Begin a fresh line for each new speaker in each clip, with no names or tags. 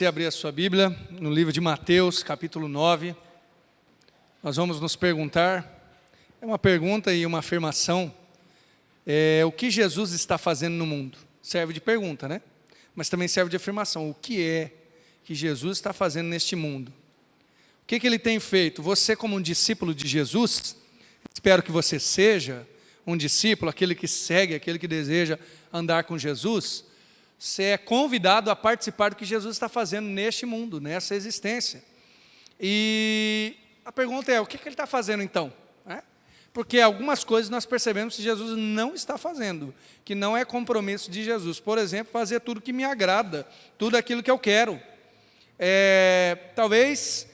Você abrir a sua Bíblia no livro de Mateus, capítulo 9, nós vamos nos perguntar, é uma pergunta e uma afirmação, o que Jesus está fazendo no mundo? Serve de pergunta, né? Mas também serve de afirmação, o que é que Jesus está fazendo neste mundo? O que Ele tem feito? Você como um discípulo de Jesus, espero que você seja um discípulo, aquele que segue, aquele que deseja andar com Jesus, você é convidado a participar do que Jesus está fazendo neste mundo, nessa existência. E a pergunta é, o que Ele está fazendo então? Porque algumas coisas nós percebemos que Jesus não está fazendo, que não é compromisso de Jesus. Por exemplo, fazer tudo que me agrada, tudo aquilo que eu quero. Talvez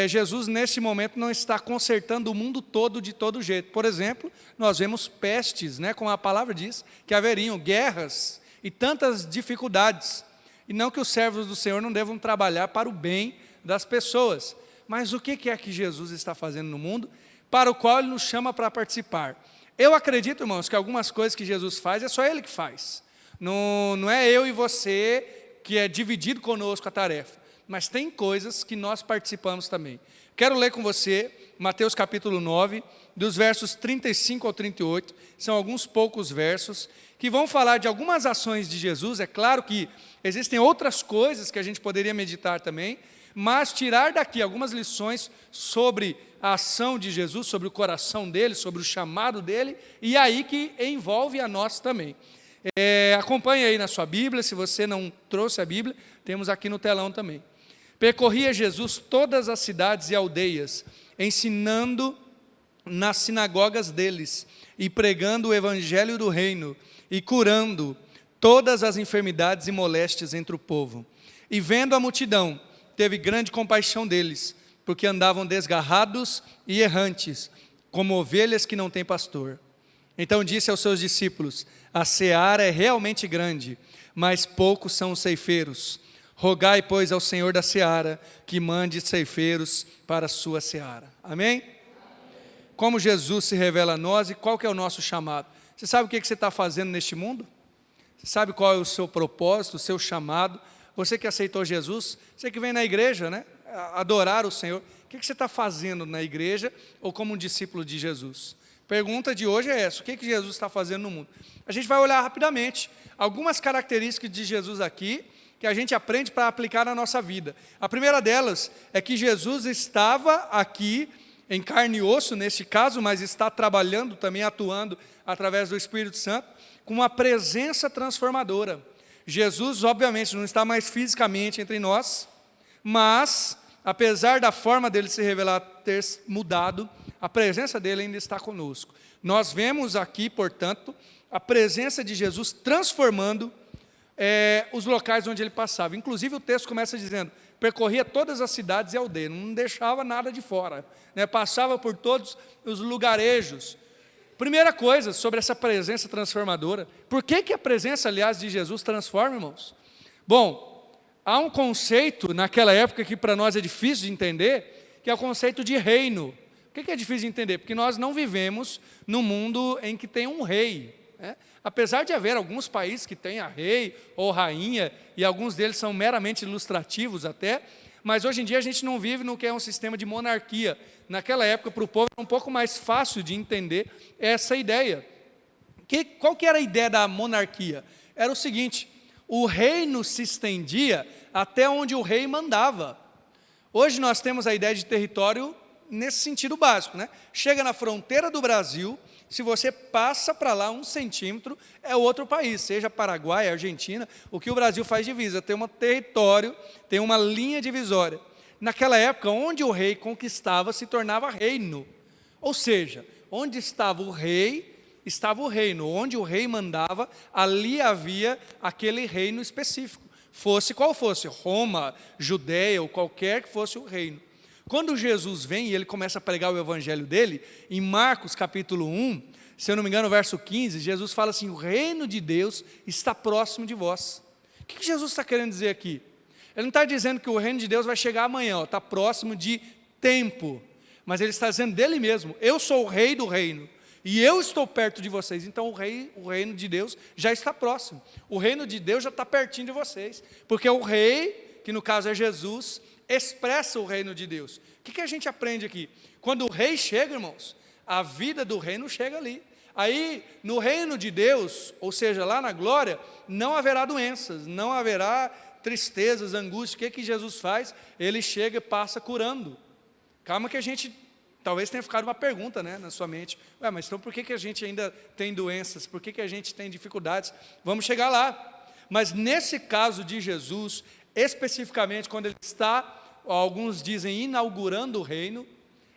Jesus neste momento não está consertando o mundo todo de todo jeito. Por exemplo, nós vemos pestes, como a palavra diz, que haveriam guerras, e tantas dificuldades, e não que os servos do Senhor não devam trabalhar para o bem das pessoas, mas o que é que Jesus está fazendo no mundo, para o qual Ele nos chama para participar? Eu acredito, irmãos, que algumas coisas que Jesus faz, é só Ele que faz, não é eu e você, que é dividido conosco a tarefa, mas tem coisas que nós participamos também. Quero ler com você, Mateus capítulo 9, dos versos 35 ao 38, são alguns poucos versos, que vão falar de algumas ações de Jesus. É claro que existem outras coisas que a gente poderia meditar também, mas tirar daqui algumas lições sobre a ação de Jesus, sobre o coração dele, sobre o chamado dele, e aí que envolve a nós também. Acompanhe aí na sua Bíblia, se você não trouxe a Bíblia, temos aqui no telão também. Percorria Jesus todas as cidades e aldeias, ensinando nas sinagogas deles, e pregando o evangelho do reino, e curando todas as enfermidades e moléstias entre o povo. E vendo a multidão, teve grande compaixão deles, porque andavam desgarrados e errantes, como ovelhas que não têm pastor. Então disse aos seus discípulos: a seara é realmente grande, mas poucos são os ceifeiros. Rogai, pois, ao Senhor da seara, que mande ceifeiros para a sua seara. Amém? Como Jesus se revela a nós e qual que é o nosso chamado? Você sabe o que você está fazendo neste mundo? Você sabe qual é o seu propósito, o seu chamado? Você que aceitou Jesus, você que vem na igreja, adorar o Senhor, o que você está fazendo na igreja ou como um discípulo de Jesus? Pergunta de hoje é essa, o que Jesus está fazendo no mundo? A gente vai olhar rapidamente algumas características de Jesus aqui, que a gente aprende para aplicar na nossa vida. A primeira delas é que Jesus estava aqui, em carne e osso neste caso, mas está trabalhando também, atuando através do Espírito Santo, com uma presença transformadora. Jesus, obviamente, não está mais fisicamente entre nós, mas, apesar da forma dele se revelar ter mudado, a presença dele ainda está conosco. Nós vemos aqui, portanto, a presença de Jesus transformando os locais onde ele passava. Inclusive o texto começa dizendo, percorria todas as cidades e aldeias, não deixava nada de fora, passava por todos os lugarejos. Primeira coisa sobre essa presença transformadora, por que a presença, aliás, de Jesus transforma, irmãos? Bom, há um conceito naquela época que para nós é difícil de entender, que é o conceito de reino. Por que é difícil de entender? Porque nós não vivemos num mundo em que tem um rei, Apesar de haver alguns países que tenham rei ou rainha, e alguns deles são meramente ilustrativos até, mas hoje em dia a gente não vive no que é um sistema de monarquia. Naquela época, para o povo, era um pouco mais fácil de entender essa ideia. Qual que era a ideia da monarquia? Era o seguinte, o reino se estendia até onde o rei mandava. Hoje nós temos a ideia de território nesse sentido básico, Chega na fronteira do Brasil, se você passa para lá 1 centímetro, é outro país, seja Paraguai, Argentina, o que o Brasil faz divisa, tem um território, tem uma linha divisória. Naquela época, onde o rei conquistava, se tornava reino. Ou seja, onde estava o rei, estava o reino. Onde o rei mandava, ali havia aquele reino específico. Fosse qual fosse, Roma, Judeia, ou qualquer que fosse o reino. Quando Jesus vem e ele começa a pregar o evangelho dele, em Marcos capítulo 1, se eu não me engano, verso 15, Jesus fala assim, o reino de Deus está próximo de vós. O que Jesus está querendo dizer aqui? Ele não está dizendo que o reino de Deus vai chegar amanhã, está próximo de tempo, mas ele está dizendo dele mesmo, eu sou o rei do reino, e eu estou perto de vocês, então o reino de Deus já está próximo, o reino de Deus já está pertinho de vocês, porque o rei que no caso é Jesus, expressa o reino de Deus. O que a gente aprende aqui? Quando o rei chega, irmãos, a vida do reino chega ali. Aí, no reino de Deus, ou seja, lá na glória, não haverá doenças, não haverá tristezas, angústias. O que Jesus faz? Ele chega e passa curando. Calma que a gente, talvez tenha ficado uma pergunta, né, na sua mente. Ué, mas então por que a gente ainda tem doenças? Por que a gente tem dificuldades? Vamos chegar lá. Mas nesse caso de Jesus, especificamente quando ele está, alguns dizem, inaugurando o reino,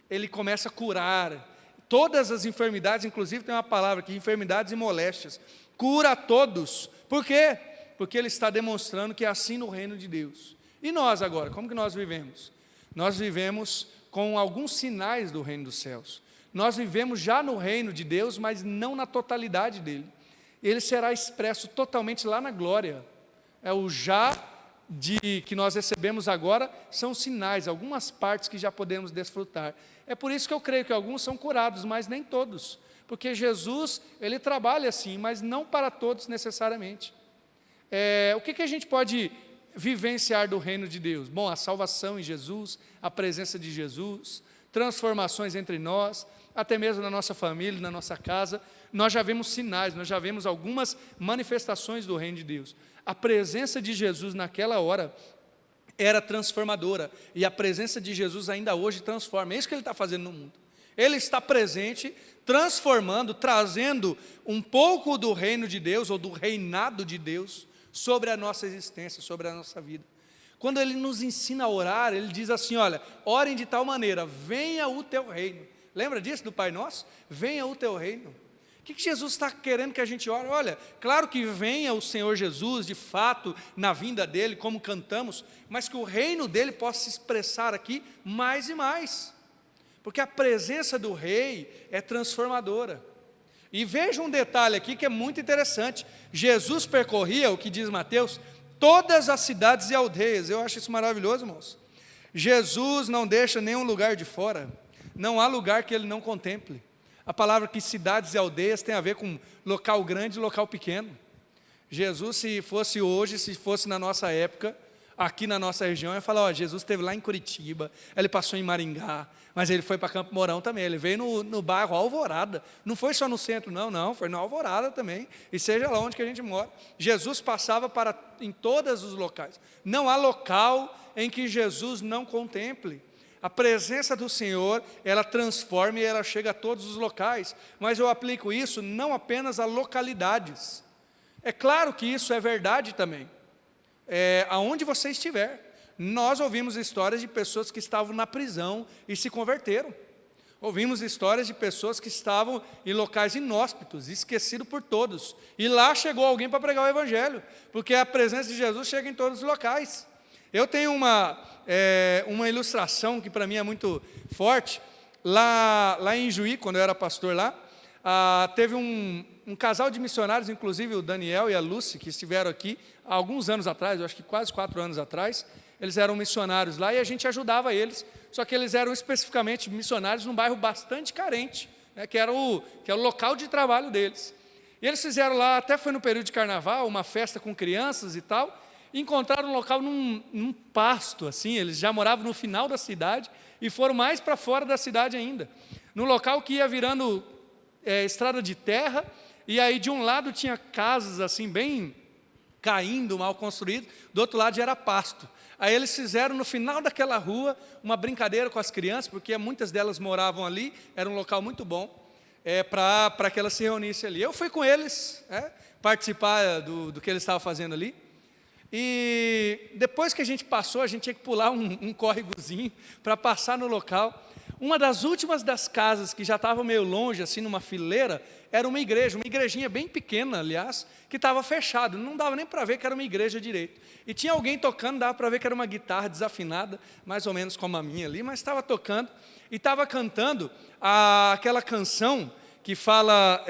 ele começa a curar todas as enfermidades, inclusive tem uma palavra aqui, enfermidades e moléstias. Cura a todos. Por quê? Porque ele está demonstrando que é assim no reino de Deus. E nós agora, como que nós vivemos? Nós vivemos com alguns sinais do reino dos céus. Nós vivemos já no reino de Deus, mas não na totalidade dele. Ele será expresso totalmente lá na glória. É o já que nós recebemos agora, são sinais, algumas partes que já podemos desfrutar. É por isso que eu creio que alguns são curados, mas nem todos. Porque Jesus, ele trabalha assim, mas não para todos necessariamente. O que a gente pode vivenciar do reino de Deus? Bom, a salvação em Jesus, a presença de Jesus, transformações entre nós, até mesmo na nossa família, na nossa casa. Nós já vemos sinais, nós já vemos algumas manifestações do reino de Deus. A presença de Jesus naquela hora era transformadora, e a presença de Jesus ainda hoje transforma. É isso que ele está fazendo no mundo. Ele está presente, transformando, trazendo um pouco do reino de Deus, ou do reinado de Deus, sobre a nossa existência, sobre a nossa vida. Quando ele nos ensina a orar, ele diz assim, olha, orem de tal maneira, venha o teu reino. Lembra disso do Pai Nosso? Venha o teu reino. O que Jesus está querendo que a gente ore? Olha, claro que venha o Senhor Jesus, de fato, na vinda dEle, como cantamos, mas que o reino dEle possa se expressar aqui mais e mais. Porque a presença do Rei é transformadora. E veja um detalhe aqui que é muito interessante. Jesus percorria, o que diz Mateus, todas as cidades e aldeias. Eu acho isso maravilhoso, irmãos. Jesus não deixa nenhum lugar de fora. Não há lugar que Ele não contemple. A palavra que cidades e aldeias tem a ver com local grande e local pequeno. Jesus, se fosse hoje, se fosse na nossa época, aqui na nossa região, ia falar, Jesus esteve lá em Curitiba, ele passou em Maringá, mas ele foi para Campo Mourão também, ele veio no bairro Alvorada, não foi só no centro, não, foi na Alvorada também, e seja lá onde que a gente mora. Jesus passava em todos os locais. Não há local em que Jesus não contemple. A presença do Senhor, ela transforma e ela chega a todos os locais, mas eu aplico isso não apenas a localidades. É claro que isso é verdade também, aonde você estiver. Nós ouvimos histórias de pessoas que estavam na prisão e se converteram. Ouvimos histórias de pessoas que estavam em locais inóspitos, esquecidos por todos, e lá chegou alguém para pregar o Evangelho, porque a presença de Jesus chega em todos os locais. Eu tenho uma ilustração que para mim é muito forte. Lá em Juí, quando eu era pastor lá, teve um casal de missionários, inclusive o Daniel e a Lucy, que estiveram aqui há alguns anos atrás, eu acho que quase 4 anos atrás. Eles eram missionários lá e a gente ajudava eles, só que eles eram especificamente missionários num bairro bastante carente, né, que era o local de trabalho deles. E eles fizeram lá, até foi no período de carnaval, uma festa com crianças e tal, e encontraram um local num pasto, assim, eles já moravam no final da cidade e foram mais para fora da cidade ainda, num local que ia virando estrada de terra, e aí de um lado tinha casas assim, bem caindo, mal construídas, do outro lado já era pasto. Aí eles fizeram no final daquela rua uma brincadeira com as crianças, porque muitas delas moravam ali, era um local muito bom, para que elas se reunissem ali. Eu fui com eles, participar do que eles estavam fazendo ali. E depois que a gente passou, a gente tinha que pular um córregozinho para passar no local. Uma das últimas das casas que já estava meio longe, assim, numa fileira, era uma igrejinha bem pequena, aliás, que estava fechada, não dava nem para ver que era uma igreja direito. E tinha alguém tocando, dava para ver que era uma guitarra desafinada, mais ou menos como a minha ali, mas estava tocando, e estava cantando aquela canção que fala,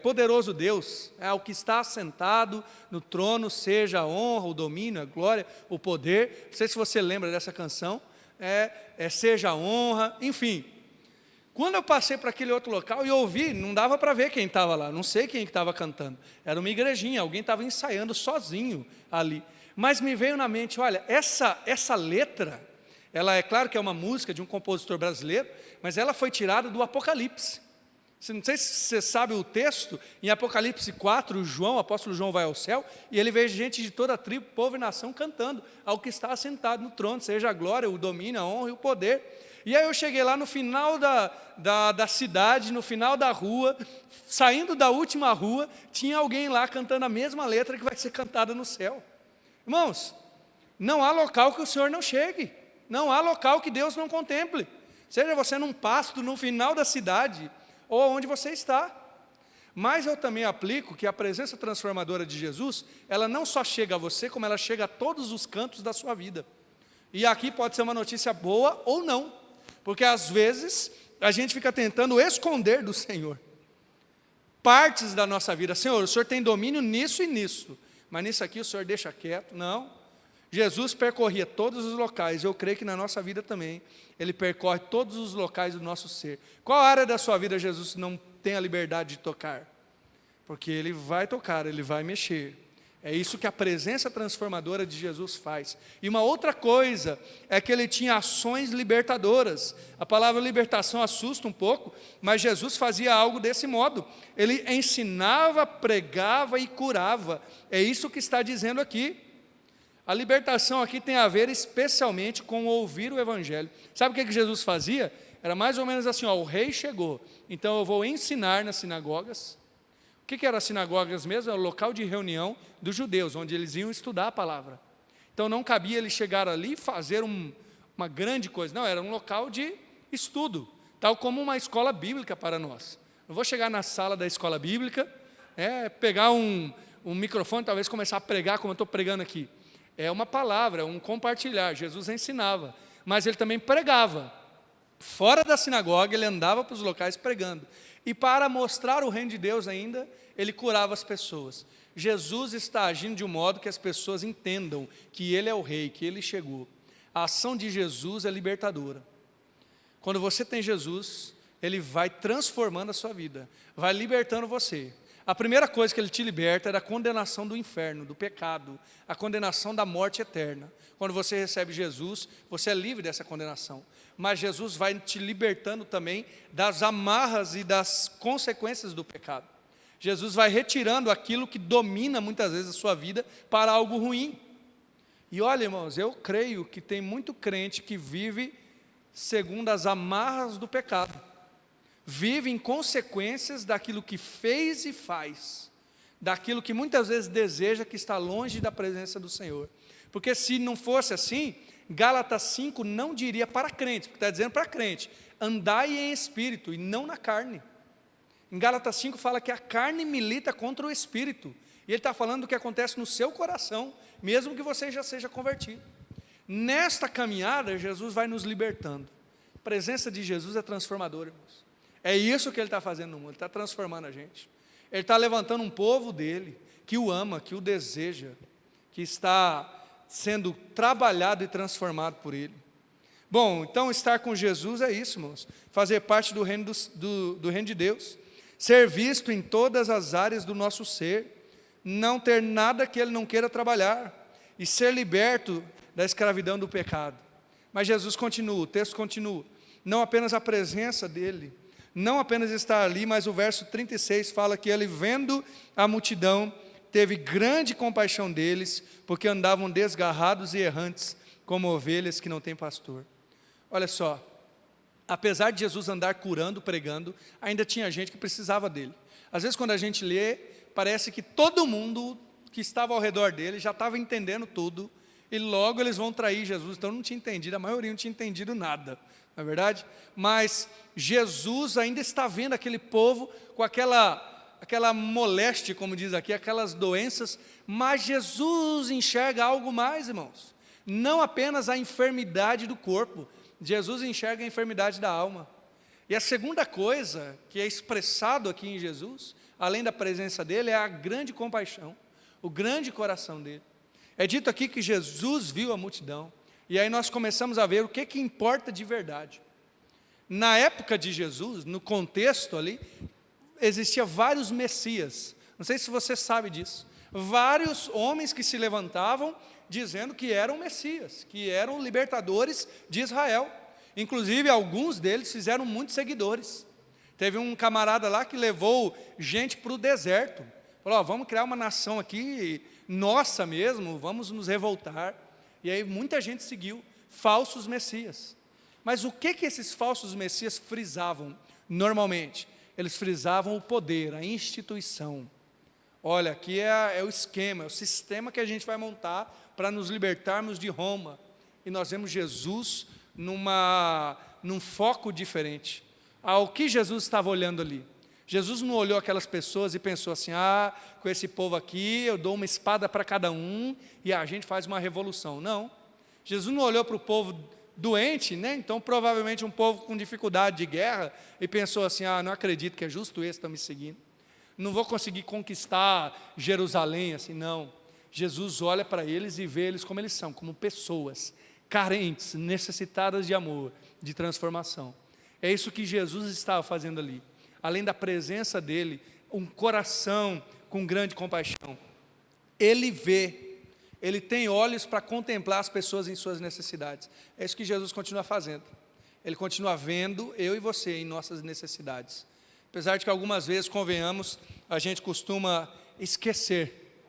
poderoso Deus, ao que está assentado no trono, seja a honra, o domínio, a glória, o poder. Não sei se você lembra dessa canção, seja a honra, enfim. Quando eu passei para aquele outro local e ouvi, não dava para ver quem estava lá, não sei quem estava cantando, era uma igrejinha, alguém estava ensaiando sozinho ali. Mas me veio na mente, olha, essa letra, ela é claro que é uma música de um compositor brasileiro, mas ela foi tirada do Apocalipse. Não sei se você sabe o texto, em Apocalipse 4, o apóstolo João vai ao céu, e ele vê gente de toda a tribo, povo e nação cantando ao que está assentado no trono, seja a glória, o domínio, a honra e o poder. E aí eu cheguei lá no final da cidade, no final da rua, saindo da última rua, tinha alguém lá cantando a mesma letra que vai ser cantada no céu. Irmãos, não há local que o Senhor não chegue, não há local que Deus não contemple, seja você num pasto, no final da cidade, ou onde você está. Mas eu também aplico que a presença transformadora de Jesus, ela não só chega a você, como ela chega a todos os cantos da sua vida. E aqui pode ser uma notícia boa ou não, porque às vezes a gente fica tentando esconder do Senhor partes da nossa vida. Senhor, o Senhor tem domínio nisso e nisso, mas nisso aqui o Senhor deixa quieto. Não. Jesus percorria todos os locais, eu creio que na nossa vida também, Ele percorre todos os locais do nosso ser. Qual área da sua vida Jesus não tem a liberdade de tocar? Porque Ele vai tocar, Ele vai mexer. É isso que a presença transformadora de Jesus faz. E uma outra coisa é que Ele tinha ações libertadoras. A palavra libertação assusta um pouco, mas Jesus fazia algo desse modo. Ele ensinava, pregava e curava. É isso que está dizendo aqui. A libertação aqui tem a ver especialmente com ouvir o Evangelho. Sabe o que Jesus fazia? Era mais ou menos assim, o rei chegou, então eu vou ensinar nas sinagogas. O que eram as sinagogas mesmo? Era o local de reunião dos judeus, onde eles iam estudar a palavra. Então não cabia ele chegar ali e fazer uma grande coisa, não, era um local de estudo, tal como uma escola bíblica para nós. Não vou chegar na sala da escola bíblica, pegar um microfone, talvez começar a pregar como eu estou pregando aqui. É uma palavra, um compartilhar. Jesus ensinava, mas Ele também pregava. Fora da sinagoga, Ele andava para os locais pregando. E para mostrar o reino de Deus ainda, Ele curava as pessoas. Jesus está agindo de um modo que as pessoas entendam que Ele é o rei, que Ele chegou. A ação de Jesus é libertadora. Quando você tem Jesus, Ele vai transformando a sua vida, vai libertando você. A primeira coisa que Ele te liberta é da condenação do inferno, do pecado, a condenação da morte eterna. Quando você recebe Jesus, você é livre dessa condenação. Mas Jesus vai te libertando também das amarras e das consequências do pecado. Jesus vai retirando aquilo que domina muitas vezes a sua vida para algo ruim. E olha, irmãos, eu creio que tem muito crente que vive segundo as amarras do pecado. Vive em consequências daquilo que fez e faz, daquilo que muitas vezes deseja, que está longe da presença do Senhor. Porque se não fosse assim, Gálatas 5 não diria para crentes, porque está dizendo para crente, andai em espírito e não na carne. Em Gálatas 5 fala que a carne milita contra o espírito, e ele está falando do que acontece no seu coração, mesmo que você já seja convertido. Nesta caminhada, Jesus vai nos libertando. A presença de Jesus é transformadora, irmãos. É isso que Ele está fazendo no mundo, Ele está transformando a gente. Ele está levantando um povo dEle, que o ama, que o deseja, que está sendo trabalhado e transformado por Ele. Bom, então estar com Jesus é isso, irmãos. Fazer parte do reino, do reino de Deus. Ser visto em todas as áreas do nosso ser. Não ter nada que Ele não queira trabalhar. E ser liberto da escravidão do pecado. Mas Jesus continua, o texto continua. Não apenas a presença dEle, não apenas estar ali, mas o verso 36 fala que Ele, vendo a multidão, teve grande compaixão deles, porque andavam desgarrados e errantes, como ovelhas que não têm pastor. Olha só, apesar de Jesus andar curando, pregando, ainda tinha gente que precisava dele. Às vezes quando a gente lê, parece que todo mundo que estava ao redor dele já estava entendendo tudo, e logo eles vão trair Jesus. Então não tinha entendido, a maioria não tinha entendido nada, não é verdade? Mas Jesus ainda está vendo aquele povo com aquela moléstia, como diz aqui, aquelas doenças, mas Jesus enxerga algo mais, irmãos. Não apenas a enfermidade do corpo, Jesus enxerga a enfermidade da alma. E a segunda coisa que é expressado aqui em Jesus, além da presença dele, é a grande compaixão, o grande coração dele. É dito aqui que Jesus viu a multidão, e aí nós começamos a ver o que importa de verdade. Na época de Jesus, no contexto ali, existia vários messias, não sei se você sabe disso, vários homens que se levantavam dizendo que eram Messias, que eram libertadores de Israel. Inclusive, alguns deles fizeram muitos seguidores. Teve um camarada lá que levou gente para o deserto. Falou, ó, vamos criar uma nação aqui, nossa mesmo, vamos nos revoltar. E aí muita gente seguiu, falsos messias. Mas o que esses falsos messias frisavam normalmente? Eles frisavam o poder, a instituição. Olha, aqui é o esquema, é o sistema que a gente vai montar para nos libertarmos de Roma. E nós vemos Jesus num foco diferente. Ao que Jesus estava olhando ali? Jesus não olhou aquelas pessoas e pensou assim, com esse povo aqui eu dou uma espada para cada um e a gente faz uma revolução. Não. Jesus não olhou para o povo doente, né? Então provavelmente um povo com dificuldade de guerra, e pensou assim, não acredito que é justo esse que está me seguindo. Não vou conseguir conquistar Jerusalém assim, não. Jesus olha para eles e vê eles como eles são, como pessoas carentes, necessitadas de amor, de transformação. É isso que Jesus estava fazendo ali. Além da presença dele, um coração com grande compaixão. Ele vê, ele tem olhos para contemplar as pessoas em suas necessidades. É isso que Jesus continua fazendo. Ele continua vendo eu e você em nossas necessidades. Apesar de que algumas vezes, convenhamos, a gente costuma esquecer.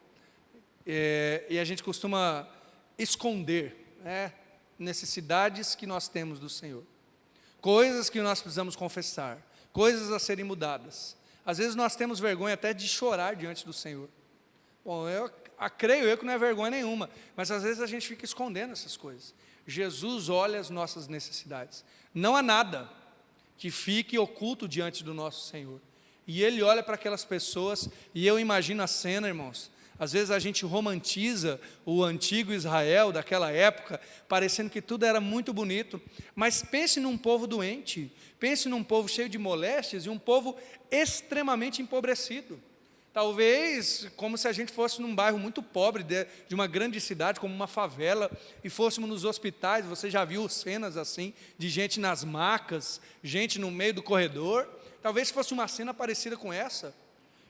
E a gente costuma esconder, necessidades que nós temos do Senhor. Coisas que nós precisamos confessar. Coisas a serem mudadas. Às vezes nós temos vergonha até de chorar diante do Senhor. Bom, creio eu que não é vergonha nenhuma, mas às vezes a gente fica escondendo essas coisas. Jesus olha as nossas necessidades. Não há nada que fique oculto diante do nosso Senhor. E Ele olha para aquelas pessoas, e eu imagino a cena, irmãos. Às vezes a gente romantiza o antigo Israel daquela época, parecendo que tudo era muito bonito, mas pense num povo doente, pense num povo cheio de moléstias e um povo extremamente empobrecido. Talvez como se a gente fosse num bairro muito pobre de uma grande cidade, como uma favela, e fôssemos nos hospitais. Você já viu cenas assim, de gente nas macas, gente no meio do corredor? Talvez fosse uma cena parecida com essa.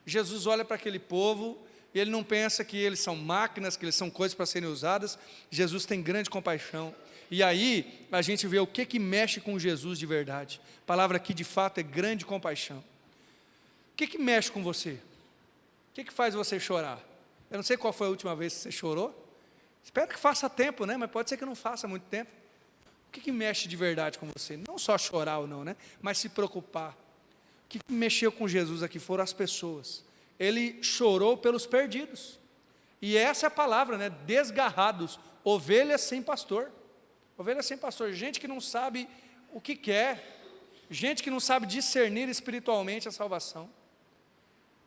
Jesus olha para aquele povo, e Ele não pensa que eles são máquinas, que eles são coisas para serem usadas. Jesus tem grande compaixão. E aí, a gente vê o que mexe com Jesus de verdade. A palavra aqui, de fato, é grande compaixão. O que mexe com você? O que faz você chorar? Eu não sei qual foi a última vez que você chorou. Espero que faça tempo, né? Mas pode ser que não faça muito tempo. O que mexe de verdade com você? Não só chorar ou não, né? Mas se preocupar. O que mexeu com Jesus aqui foram as pessoas. Ele chorou pelos perdidos. E essa é a palavra, né? Desgarrados, ovelhas sem pastor. Ovelhas sem pastor, gente que não sabe o que quer, gente que não sabe discernir espiritualmente a salvação.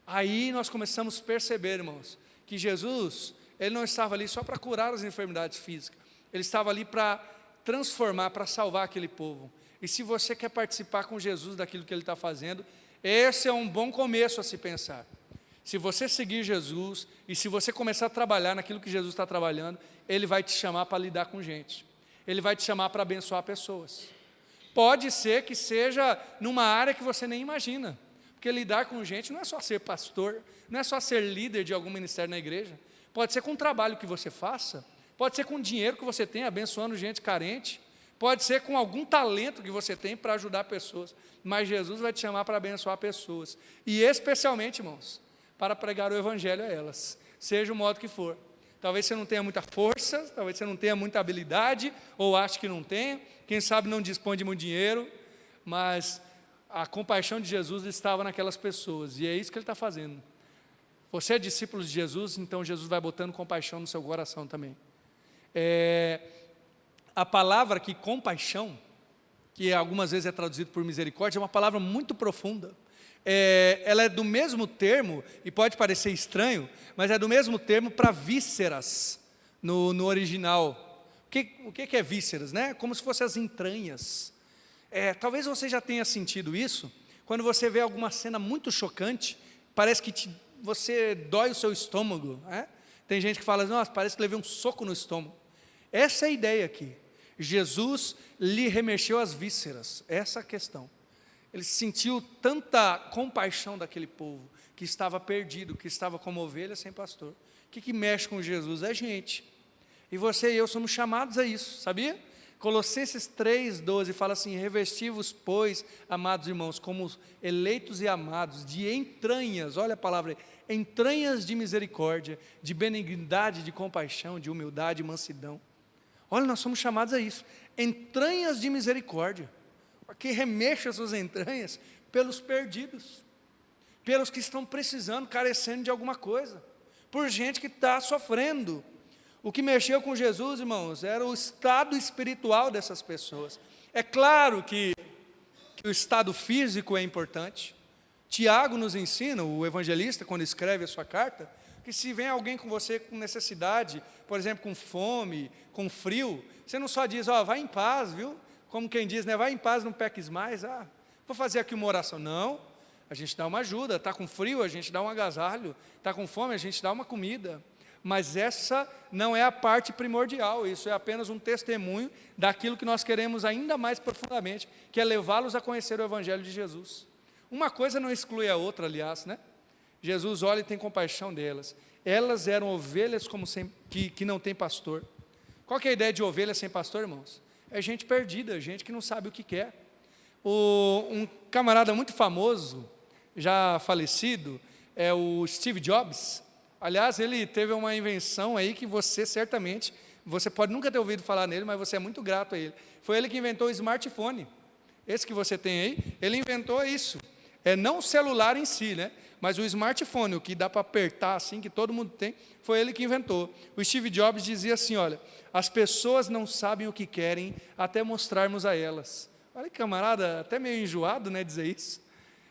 Aí nós começamos a perceber, irmãos, que Jesus, Ele não estava ali só para curar as enfermidades físicas, Ele estava ali para transformar, para salvar aquele povo. E se você quer participar com Jesus daquilo que Ele está fazendo, esse é um bom começo a se pensar. Se você seguir Jesus, e se você começar a trabalhar naquilo que Jesus está trabalhando, Ele vai te chamar para lidar com gente. Ele vai te chamar para abençoar pessoas. Pode ser que seja numa área que você nem imagina. Porque lidar com gente não é só ser pastor, não é só ser líder de algum ministério na igreja. Pode ser com o trabalho que você faça, pode ser com o dinheiro que você tem abençoando gente carente, pode ser com algum talento que você tem para ajudar pessoas. Mas Jesus vai te chamar para abençoar pessoas. E especialmente, irmãos, para pregar o evangelho a elas, seja o modo que for. Talvez você não tenha muita força, talvez você não tenha muita habilidade, ou ache que não tenha, quem sabe não dispõe de muito dinheiro, mas a compaixão de Jesus estava naquelas pessoas, e é isso que Ele está fazendo. Você é discípulo de Jesus, então Jesus vai botando compaixão no seu coração também. A palavra aqui, compaixão, que algumas vezes é traduzido por misericórdia, é uma palavra muito profunda. Ela é do mesmo termo, e pode parecer estranho, mas é do mesmo termo para vísceras, no original. O que é vísceras? Né? Como se fossem as entranhas. Talvez você já tenha sentido isso, quando você vê alguma cena muito chocante, parece que você dói o seu estômago. Tem gente que fala, nossa, parece que levei um soco no estômago. Essa é a ideia aqui. Jesus lhe remexeu as vísceras, essa é a questão. Ele sentiu tanta compaixão daquele povo, que estava perdido, que estava como ovelha sem pastor. O que mexe com Jesus? É gente. E você e eu somos chamados a isso, sabia? Colossenses 3,12 fala assim: revesti-vos, pois, amados irmãos, como eleitos e amados, de entranhas, olha a palavra aí, entranhas de misericórdia, de benignidade, de compaixão, de humildade e mansidão. Olha, nós somos chamados a isso, entranhas de misericórdia, que remexa as suas entranhas pelos perdidos, pelos que estão precisando, carecendo de alguma coisa, por gente que está sofrendo. O que mexeu com Jesus, irmãos, era o estado espiritual dessas pessoas. É claro que o estado físico é importante. Tiago nos ensina, o evangelista, quando escreve a sua carta, que se vem alguém com você com necessidade, por exemplo, com fome, com frio, você não só diz, vai em paz, viu? Como quem diz, né? Vai em paz, não peques mais. Vou fazer aqui uma oração. Não, a gente dá uma ajuda. Está com frio, a gente dá um agasalho. Está com fome, a gente dá uma comida. Mas essa não é a parte primordial, isso é apenas um testemunho daquilo que nós queremos ainda mais profundamente, que é levá-los a conhecer o Evangelho de Jesus. Uma coisa não exclui a outra, aliás, né? Jesus olha e tem compaixão delas. Elas eram ovelhas que não tem pastor. Qual que é a ideia de ovelha sem pastor, irmãos? É gente perdida, gente que não sabe o que quer. Um camarada muito famoso, já falecido, é o Steve Jobs. Aliás, ele teve uma invenção aí que você certamente, você pode nunca ter ouvido falar nele, mas você é muito grato a ele. Foi ele que inventou o smartphone. Esse que você tem aí, ele inventou isso. Não o celular em si, né? Mas o smartphone, o que dá para apertar assim, que todo mundo tem, foi ele que inventou. O Steve Jobs dizia assim, olha, as pessoas não sabem o que querem até mostrarmos a elas. Olha que camarada, até meio enjoado, né, dizer isso.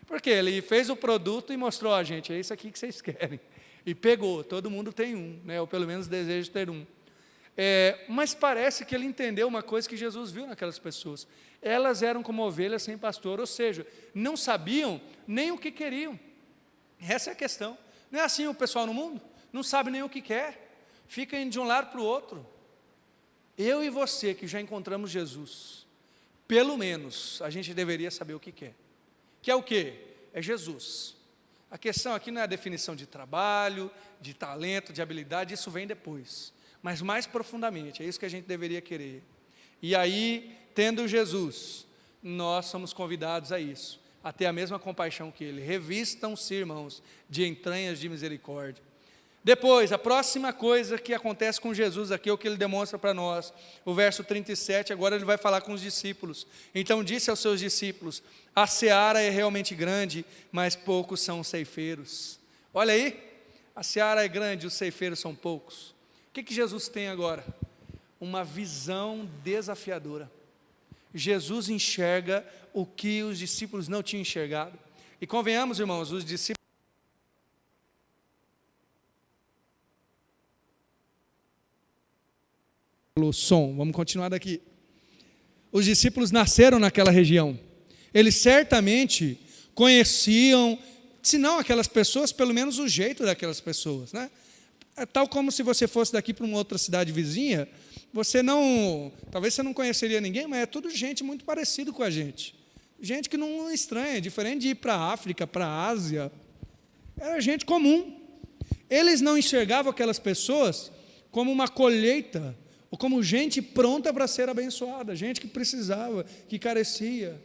Porque ele fez o produto e mostrou a gente, é isso aqui que vocês querem. E pegou, todo mundo tem um, né? Ou pelo menos deseja ter um. Mas parece que ele entendeu uma coisa que Jesus viu naquelas pessoas. Elas eram como ovelhas sem pastor, ou seja, não sabiam nem o que queriam. Essa é a questão. Não é assim o pessoal no mundo? Não sabe nem o que quer, fica indo de um lado para o outro. Eu e você que já encontramos Jesus, pelo menos a gente deveria saber o que quer. Que é o quê? É Jesus. A questão aqui não é a definição de trabalho, de talento, de habilidade, isso vem depois. Mas mais profundamente, é isso que a gente deveria querer. E aí, tendo Jesus, nós somos convidados a isso, a ter a mesma compaixão que Ele. Revistam-se, irmãos, de entranhas de misericórdia. Depois, a próxima coisa que acontece com Jesus aqui, é o que Ele demonstra para nós. O verso 37, agora Ele vai falar com os discípulos. Então disse aos seus discípulos, a seara é realmente grande, mas poucos são os ceifeiros. Olha aí, a seara é grande, os ceifeiros são poucos. O que Jesus tem agora? Uma visão desafiadora. Jesus enxerga o que os discípulos não tinham enxergado. E convenhamos, irmãos, os discípulos, o som, vamos continuar daqui. Os discípulos nasceram naquela região. Eles certamente conheciam, se não aquelas pessoas, pelo menos o jeito daquelas pessoas, né? É tal como se você fosse daqui para uma outra cidade vizinha, talvez você não conheceria ninguém, mas é tudo gente muito parecida com a gente. Gente que não estranha, diferente de ir para a África, para a Ásia. Era gente comum. Eles não enxergavam aquelas pessoas como uma colheita, ou como gente pronta para ser abençoada, gente que precisava, que carecia.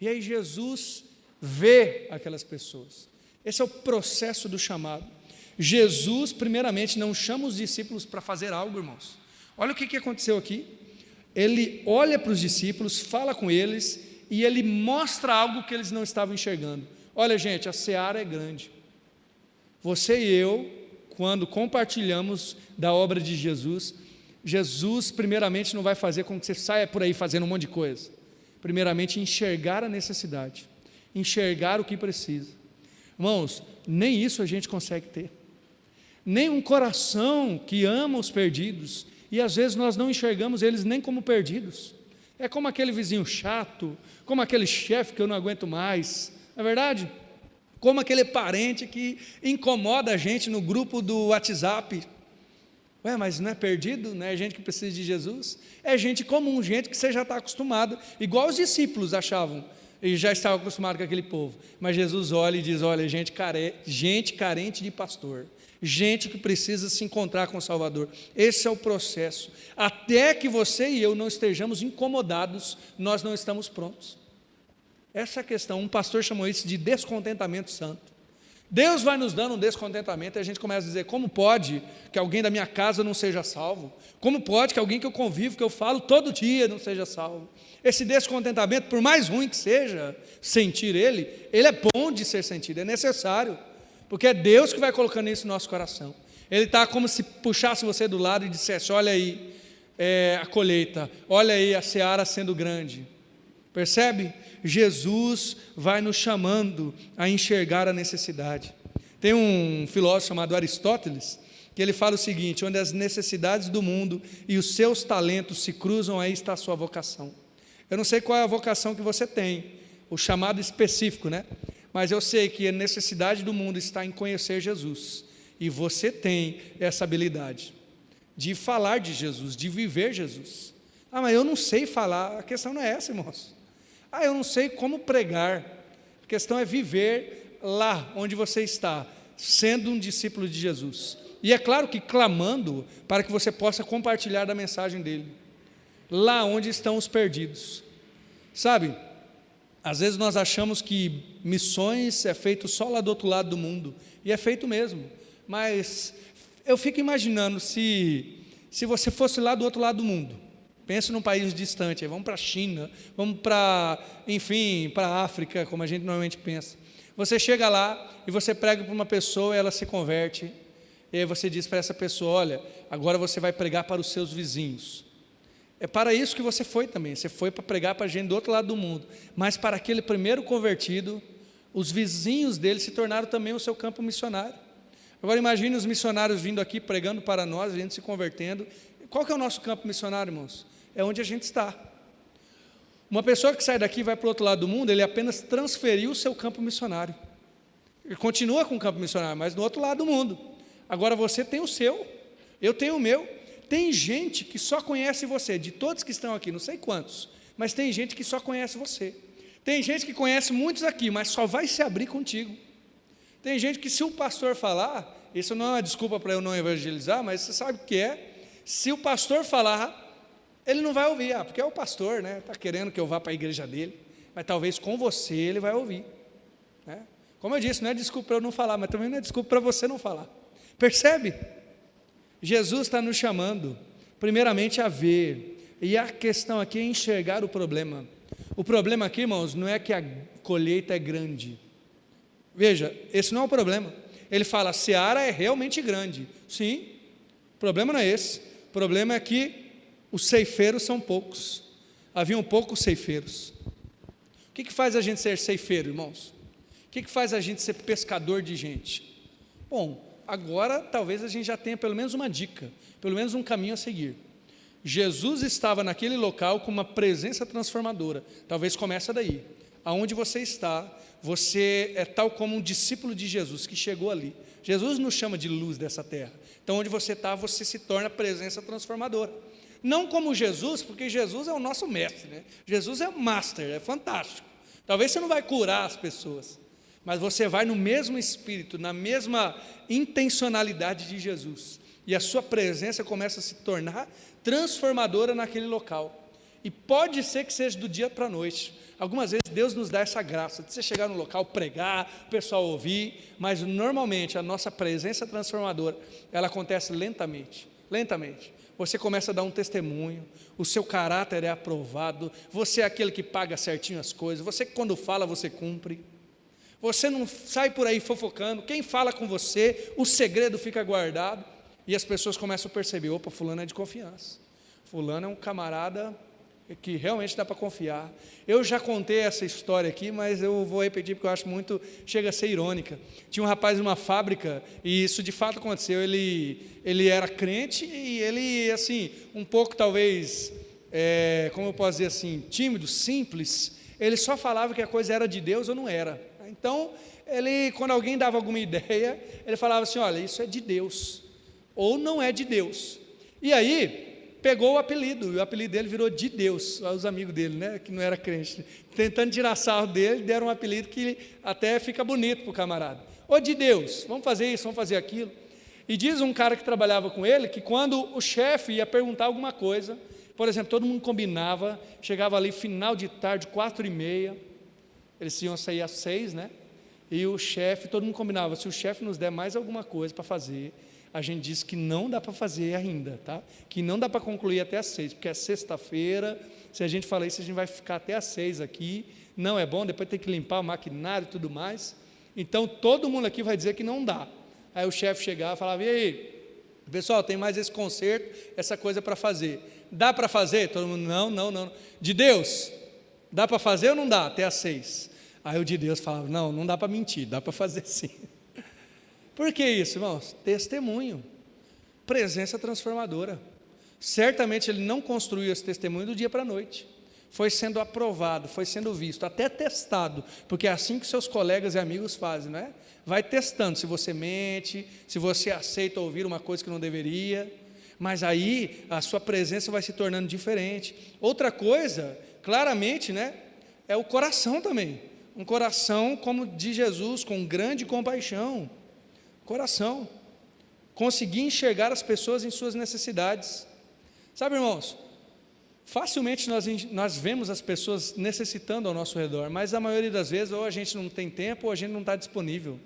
E aí Jesus vê aquelas pessoas. Esse é o processo do chamado. Jesus, primeiramente, não chama os discípulos para fazer algo, irmãos. Olha o que aconteceu aqui. Ele olha para os discípulos, fala com eles, e ele mostra algo que eles não estavam enxergando. Olha, gente, a seara é grande. Você e eu, quando compartilhamos da obra de Jesus, Jesus, primeiramente, não vai fazer com que você saia por aí fazendo um monte de coisa. Primeiramente, enxergar a necessidade, enxergar o que precisa. Irmãos, nem isso a gente consegue ter. Nem um coração que ama os perdidos, e às vezes nós não enxergamos eles nem como perdidos. É como aquele vizinho chato, como aquele chefe que eu não aguento mais, não é verdade? Como aquele parente que incomoda a gente no grupo do WhatsApp. Ué, mas não é perdido? Não é gente que precisa de Jesus? É gente comum, gente que você já está acostumado, igual os discípulos achavam, e já estavam acostumados com aquele povo. Mas Jesus olha e diz, olha, gente carente de pastor, Gente que precisa se encontrar com o Salvador. Esse é o processo. Até que você e eu não estejamos incomodados, nós não estamos prontos. Essa é a questão. Um pastor chamou isso de descontentamento santo. Deus vai nos dando um descontentamento e a gente começa a dizer: como pode que alguém da minha casa não seja salvo? Como pode que alguém que eu convivo, que eu falo todo dia, não seja salvo? Esse descontentamento, por mais ruim que seja sentir ele é bom de ser sentido, é necessário, porque é Deus que vai colocando isso no nosso coração. Ele está como se puxasse você do lado e dissesse: olha aí a colheita, olha aí a seara sendo grande. Percebe? Jesus vai nos chamando a enxergar a necessidade. Tem um filósofo chamado Aristóteles, que ele fala o seguinte: onde as necessidades do mundo e os seus talentos se cruzam, aí está a sua vocação. Eu não sei qual é a vocação que você tem, o chamado específico, né? Mas eu sei que a necessidade do mundo está em conhecer Jesus, e você tem essa habilidade de falar de Jesus, de viver Jesus. Ah, mas eu não sei falar. A questão não é essa, irmãos. Ah, eu não sei como pregar. A questão é viver lá onde você está, sendo um discípulo de Jesus. E é claro que clamando para que você possa compartilhar da mensagem dele, lá onde estão os perdidos. Sabe, às vezes nós achamos que missões é feito só lá do outro lado do mundo, e é feito mesmo, mas eu fico imaginando se você fosse lá do outro lado do mundo. Pense num país distante, vamos para a China, vamos para, enfim, para a África, como a gente normalmente pensa. Você chega lá e você prega para uma pessoa, ela se converte, e aí você diz para essa pessoa: olha, agora você vai pregar para os seus vizinhos. É para isso que você foi também, você foi para pregar para a gente do outro lado do mundo, mas para aquele primeiro convertido, os vizinhos dele se tornaram também o seu campo missionário. Agora imagine os missionários vindo aqui pregando para nós, a gente se convertendo. Qual que é o nosso campo missionário, irmãos? É onde a gente está. Uma pessoa que sai daqui e vai para o outro lado do mundo, ele apenas transferiu o seu campo missionário. Ele continua com o campo missionário, mas no outro lado do mundo. Agora você tem o seu, eu tenho o meu. Tem gente que só conhece você, de todos que estão aqui, não sei quantos, mas tem gente que só conhece você. Tem gente que conhece muitos aqui, mas só vai se abrir contigo. Tem gente que, se o pastor falar, isso não é uma desculpa para eu não evangelizar, mas você sabe o que é? Se o pastor falar, ele não vai ouvir, porque é o pastor, né? Está querendo que eu vá para a igreja dele, mas talvez com você ele vai ouvir, né? Como eu disse, não é desculpa para eu não falar, mas também não é desculpa para você não falar. Percebe? Jesus está nos chamando, primeiramente, a ver, e a questão aqui é enxergar o problema. O problema aqui, irmãos, não é que a colheita é grande. Veja, esse não é o problema. Ele fala: a seara é realmente grande. Sim, o problema não é esse. O problema é que os ceifeiros são poucos. Haviam poucos ceifeiros. O que faz a gente ser ceifeiro, irmãos? O que faz a gente ser pescador de gente? Bom, agora talvez a gente já tenha pelo menos uma dica, pelo menos um caminho a seguir. Jesus estava naquele local com uma presença transformadora. Talvez comece daí. Aonde você está, você é tal como um discípulo de Jesus que chegou ali. Jesus nos chama de luz dessa terra. Então, onde você está, você se torna presença transformadora. Não como Jesus, porque Jesus é o nosso mestre, né? Jesus é o master, é fantástico. Talvez você não vai curar as pessoas, mas você vai no mesmo espírito, na mesma intencionalidade de Jesus, e a sua presença começa a se tornar transformadora naquele local. E pode ser que seja do dia para a noite. Algumas vezes Deus nos dá essa graça de você chegar no local, pregar, o pessoal ouvir, mas normalmente a nossa presença transformadora, ela acontece lentamente. Você começa a dar um testemunho, o seu caráter é aprovado, você é aquele que paga certinho as coisas, você quando fala, você cumpre. Você não sai por aí fofocando, quem fala com você, o segredo fica guardado, e as pessoas começam a perceber: opa, fulano é de confiança, fulano é um camarada que realmente dá para confiar. Eu já contei essa história aqui, mas eu vou repetir porque eu acho muito, chega a ser irônica. Tinha um rapaz numa fábrica, e isso de fato aconteceu. Ele era crente, e ele, assim, um pouco talvez, como eu posso dizer assim, tímido, simples. Ele só falava que a coisa era de Deus ou não era. Então, quando alguém dava alguma ideia, ele falava assim: olha, isso é de Deus, ou não é de Deus. E aí pegou o apelido, e o apelido dele virou de Deus. Os amigos dele, né, que não era crente, tentando tirar sarro dele, deram um apelido que até fica bonito para o camarada. Ô de Deus, vamos fazer isso, vamos fazer aquilo. E diz um cara que trabalhava com ele que quando o chefe ia perguntar alguma coisa, por exemplo, todo mundo combinava, chegava ali final de tarde, 4h30, eles iam sair às 6, né? E o chefe, todo mundo combinava, se o chefe nos der mais alguma coisa para fazer, a gente diz que não dá para fazer ainda, tá? Que não dá para concluir até às 6, porque é sexta-feira, se a gente falar isso, a gente vai ficar até às 6 aqui, não é bom, depois tem que limpar o maquinário e tudo mais. Então, todo mundo aqui vai dizer que não dá. Aí o chefe chegava e falava, e aí, pessoal, tem mais esse conserto, essa coisa para fazer. Dá para fazer? Todo mundo, não. De Deus, dá para fazer ou não dá? Até às 6. Aí o de Deus falava, não dá para mentir, dá para fazer sim. Por que isso, irmãos? Testemunho, presença transformadora. Certamente ele não construiu esse testemunho do dia para a noite. Foi sendo aprovado, foi sendo visto, até testado, porque é assim que seus colegas e amigos fazem, não é? Vai testando se você mente, se você aceita ouvir uma coisa que não deveria, mas aí a sua presença vai se tornando diferente. Outra coisa, claramente, né, é o coração também, um coração como de Jesus, com grande compaixão, coração, conseguir enxergar as pessoas em suas necessidades. Sabe, irmãos, facilmente nós vemos as pessoas necessitando ao nosso redor, mas a maioria das vezes ou a gente não tem tempo ou a gente não está disponível,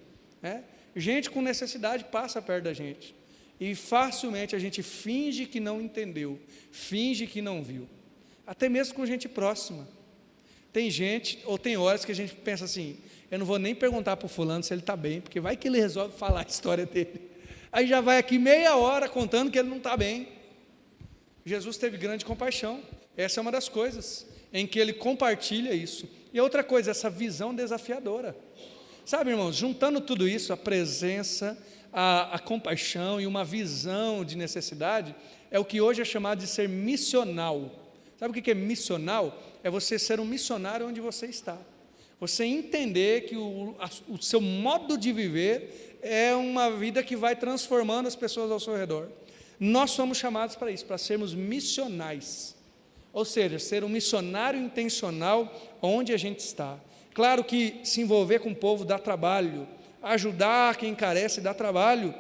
né? Gente com necessidade passa perto da gente e facilmente a gente finge que não entendeu, finge que não viu, até mesmo com gente próxima. Tem gente, ou tem horas que a gente pensa assim, eu não vou nem perguntar para o fulano se ele está bem, porque vai que ele resolve falar a história dele, aí já vai aqui meia hora contando que ele não está bem. Jesus teve grande compaixão, essa é uma das coisas em que ele compartilha isso. E outra coisa, essa visão desafiadora. Sabe, irmãos, juntando tudo isso, a presença, a compaixão e uma visão de necessidade, é o que hoje é chamado de ser missional. Sabe o que é missional? É você ser um missionário onde você está. Você entender que o seu modo de viver é uma vida que vai transformando as pessoas ao seu redor. Nós somos chamados para isso, para sermos missionais, ou seja, ser um missionário intencional onde a gente está. Claro que se envolver com o povo dá trabalho, ajudar quem carece dá trabalho,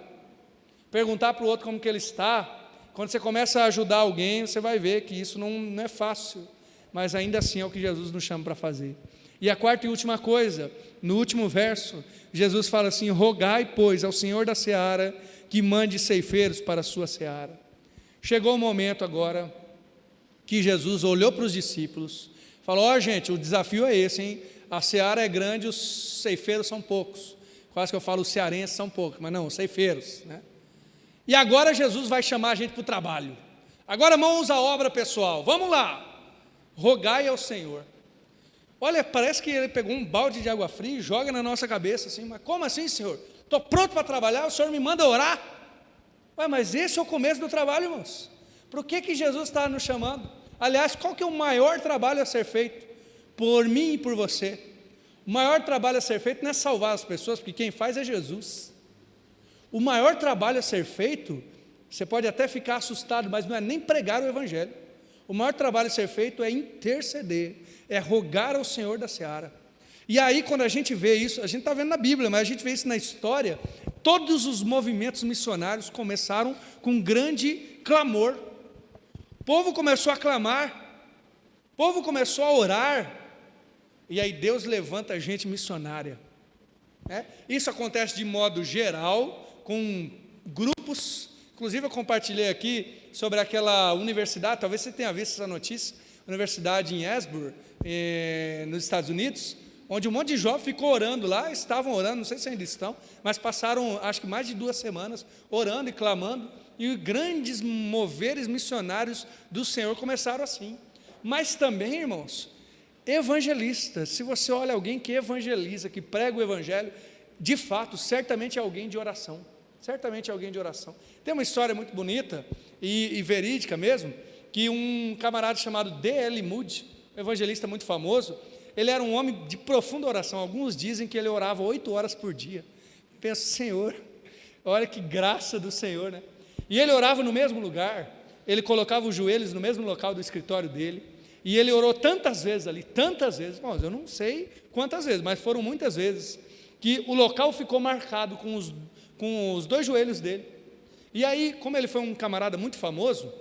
perguntar para o outro como que ele está. Quando você começa a ajudar alguém, você vai ver que isso não é fácil, mas ainda assim é o que Jesus nos chama para fazer. E a quarta e última coisa, no último verso, Jesus fala assim, rogai, pois, ao Senhor da seara, que mande ceifeiros para a sua seara. Chegou o momento agora, que Jesus olhou para os discípulos, falou, gente, o desafio é esse, hein? A seara é grande, os ceifeiros são poucos, quase que eu falo os cearenses são poucos, mas não, os ceifeiros, né? E agora Jesus vai chamar a gente para o trabalho, agora mãos à obra pessoal, vamos lá, rogai ao Senhor. Olha, parece que ele pegou um balde de água fria e joga na nossa cabeça assim, mas como assim, Senhor? Estou pronto para trabalhar, o Senhor me manda orar. Ué, mas esse é o começo do trabalho, irmãos. Por que Jesus está nos chamando? Aliás, qual que é o maior trabalho a ser feito? Por mim e por você. O maior trabalho a ser feito não é salvar as pessoas, porque quem faz é Jesus. O maior trabalho a ser feito, você pode até ficar assustado, mas não é nem pregar o Evangelho. O maior trabalho a ser feito é interceder, é rogar ao Senhor da seara. E aí, quando a gente vê isso, a gente está vendo na Bíblia, mas a gente vê isso na história, todos os movimentos missionários começaram com grande clamor. O povo começou a clamar, o povo começou a orar, e aí Deus levanta gente missionária. Isso acontece de modo geral, com grupos, inclusive eu compartilhei aqui sobre aquela universidade, talvez você tenha visto essa notícia, universidade em Asbury, nos Estados Unidos, onde um monte de jovens ficou orando lá, estavam orando, não sei se ainda estão, mas passaram acho que mais de 2 semanas orando e clamando, e grandes moveres missionários do Senhor começaram assim. Mas também, irmãos, evangelistas, se você olha alguém que evangeliza, que prega o Evangelho, de fato, certamente é alguém de oração, certamente é alguém de oração. Tem uma história muito bonita e verídica mesmo, que um camarada chamado D.L. Moody, um evangelista muito famoso, ele era um homem de profunda oração. Alguns dizem que ele orava 8 horas por dia. Penso, Senhor, olha que graça do Senhor, né? E ele orava no mesmo lugar, ele colocava os joelhos no mesmo local do escritório dele, e ele orou tantas vezes ali, tantas vezes, bom, eu não sei quantas vezes, mas foram muitas vezes, que o local ficou marcado com os 2 joelhos dele. E aí, como ele foi um camarada muito famoso,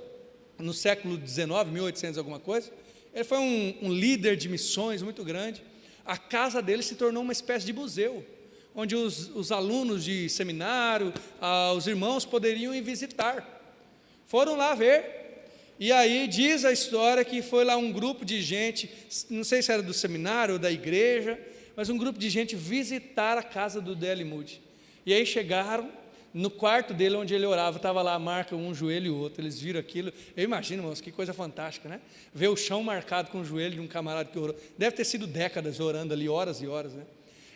no século XIX, 1800 alguma coisa, ele foi um líder de missões muito grande. A casa dele se tornou uma espécie de museu, onde os alunos de seminário, os irmãos poderiam ir visitar. Foram lá ver, e aí diz a história que foi lá um grupo de gente, não sei se era do seminário ou da igreja, mas um grupo de gente visitar a casa do D.L. Moody. E aí chegaram no quarto dele, onde ele orava, estava lá a marca, um joelho e o outro. Eles viram aquilo. Eu imagino, irmãos, que coisa fantástica, né? Ver o chão marcado com o joelho de um camarada que orou. Deve ter sido décadas orando ali, horas e horas, né?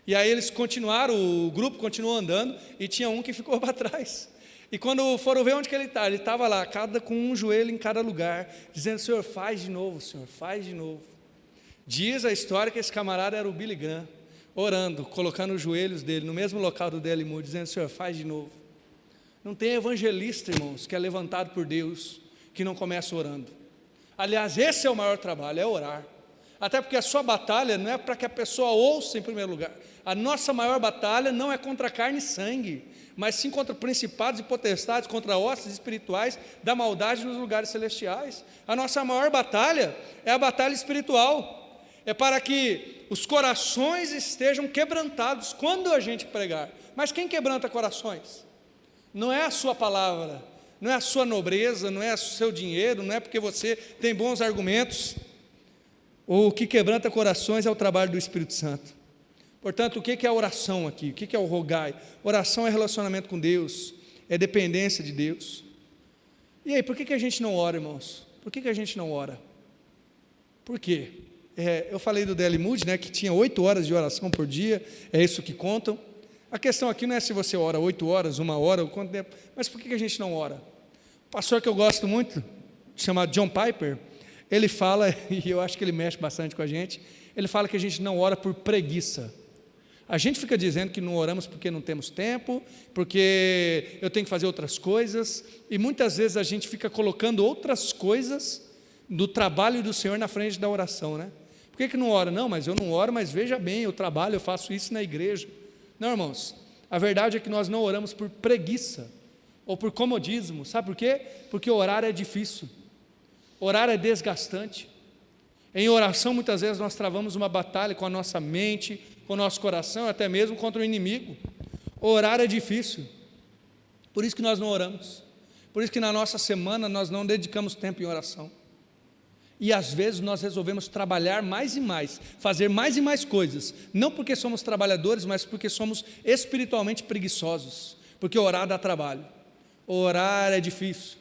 E aí eles continuaram, o grupo continuou andando, e tinha um que ficou para trás. E quando foram ver onde que ele estava lá, com um joelho em cada lugar, dizendo: Senhor, faz de novo, Senhor, faz de novo. Diz a história que esse camarada era o Billy Graham, orando, colocando os joelhos dele no mesmo local do D.L. Moody, dizendo: Senhor, faz de novo. Não tem evangelista, irmãos, que é levantado por Deus, que não começa orando. Aliás, esse é o maior trabalho, é orar. Até porque a sua batalha não é para que a pessoa ouça em primeiro lugar. A nossa maior batalha não é contra carne e sangue, mas sim contra principados e potestades, contra hostes espirituais da maldade nos lugares celestiais. A nossa maior batalha é a batalha espiritual. É para que os corações estejam quebrantados quando a gente pregar. Mas quem quebranta corações? Não é a sua palavra, não é a sua nobreza, não é o seu dinheiro, não é porque você tem bons argumentos. O que quebranta corações é o trabalho do Espírito Santo. Portanto, o que é a oração aqui? O que é o rogai? Oração é relacionamento com Deus, é dependência de Deus. E aí, por que a gente não ora, irmãos? Por que a gente não ora? Por quê? Eu falei do D.L. Moody, né, que tinha 8 horas de oração por dia, é isso que contam. A questão aqui não é se você ora 8 horas, 1 hora, ou quanto tempo, mas por que a gente não ora? O pastor que eu gosto muito, chamado John Piper, ele fala, e eu acho que ele mexe bastante com a gente, ele fala que a gente não ora por preguiça. A gente fica dizendo que não oramos porque não temos tempo, porque eu tenho que fazer outras coisas, e muitas vezes a gente fica colocando outras coisas do trabalho do Senhor na frente da oração, né? Por que não ora? Não, mas eu não oro, mas veja bem, eu trabalho, eu faço isso na igreja. Não, irmãos, a verdade é que nós não oramos por preguiça, ou por comodismo. Sabe por quê? Porque orar é difícil, orar é desgastante. Em oração, muitas vezes, nós travamos uma batalha com a nossa mente, com o nosso coração, até mesmo contra o inimigo. Orar é difícil, por isso que nós não oramos, por isso que na nossa semana nós não dedicamos tempo em oração. E às vezes nós resolvemos trabalhar mais e mais, fazer mais e mais coisas, não porque somos trabalhadores, mas porque somos espiritualmente preguiçosos, porque orar dá trabalho, orar é difícil.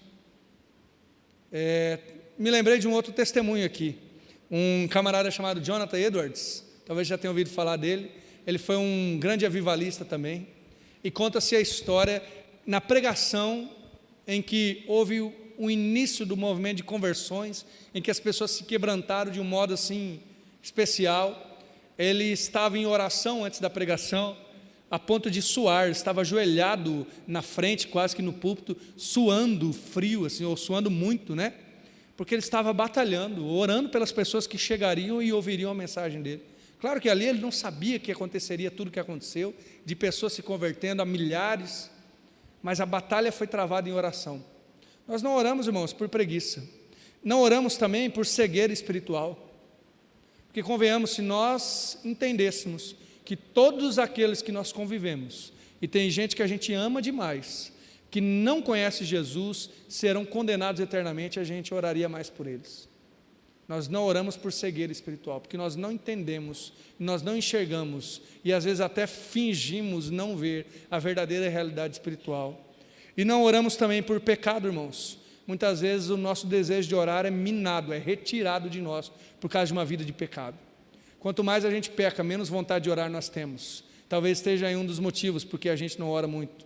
Me lembrei de um outro testemunho aqui, um camarada chamado Jonathan Edwards, talvez já tenha ouvido falar dele. Ele foi um grande avivalista também, e conta-se a história na pregação em que houve o início do movimento de conversões, em que as pessoas se quebrantaram de um modo assim especial. Ele estava em oração antes da pregação, a ponto de suar, estava ajoelhado na frente, quase que no púlpito, suando frio, assim, ou suando muito, né? Porque ele estava batalhando, orando pelas pessoas que chegariam e ouviriam a mensagem dele. Claro que ali ele não sabia que aconteceria tudo o que aconteceu, de pessoas se convertendo a milhares, mas a batalha foi travada em oração. Nós não oramos, irmãos, por preguiça, não oramos também por cegueira espiritual, porque convenhamos, se nós entendêssemos que todos aqueles que nós convivemos, e tem gente que a gente ama demais, que não conhece Jesus, serão condenados eternamente, a gente oraria mais por eles. Nós não oramos por cegueira espiritual, porque nós não entendemos, nós não enxergamos, e às vezes até fingimos não ver a verdadeira realidade espiritual. E não oramos também por pecado, irmãos. Muitas vezes o nosso desejo de orar é minado, é retirado de nós, por causa de uma vida de pecado. Quanto mais a gente peca, menos vontade de orar nós temos. Talvez esteja aí um dos motivos porque a gente não ora muito.